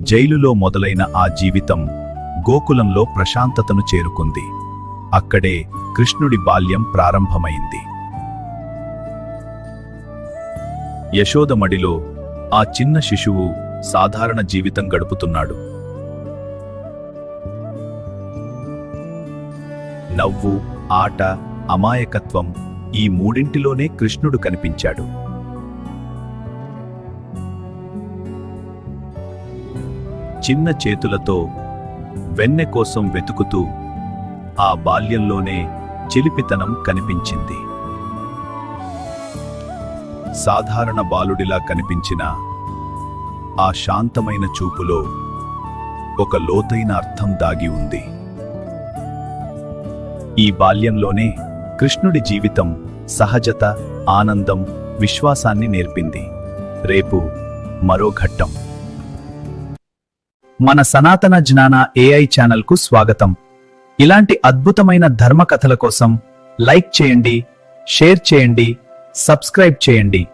జైలులో మొదలైన ఆ జీవితం గోకులంలో ప్రశాంతతను చేరుకుంది. అక్కడే కృష్ణుడి బాల్యం ప్రారంభమైంది. యశోదమడిలో ఆ చిన్న శిశువు సాధారణ జీవితం గడుపుతున్నాడు. నవ్వు, ఆట, అమాయకత్వం ఈ మూడింటిలోనే కృష్ణుడు కనిపించాడు. చిన్న చేతులతో వెన్నె కోసం వెతుకుతూ ఆ బాల్యంలోనే చిలిపితనం కనిపించింది. సాధారణ బాలుడిలా కనిపించిన ఆ శాంతమైన చూపులో ఒక లోతైన అర్థం దాగి ఉంది. ఈ బాల్యంలోనే కృష్ణుడి జీవితం సహజత, ఆనందం, విశ్వాసాన్ని నేర్పింది. రేపు మరో ఘట్టం. మన సనాతన జ్ఞాన AI ఛానల్కు స్వాగతం. ఇలాంటి అద్భుతమైన ధర్మ కథల కోసం లైక్ చేయండి, షేర్ చేయండి, సబ్స్క్రైబ్ చేయండి.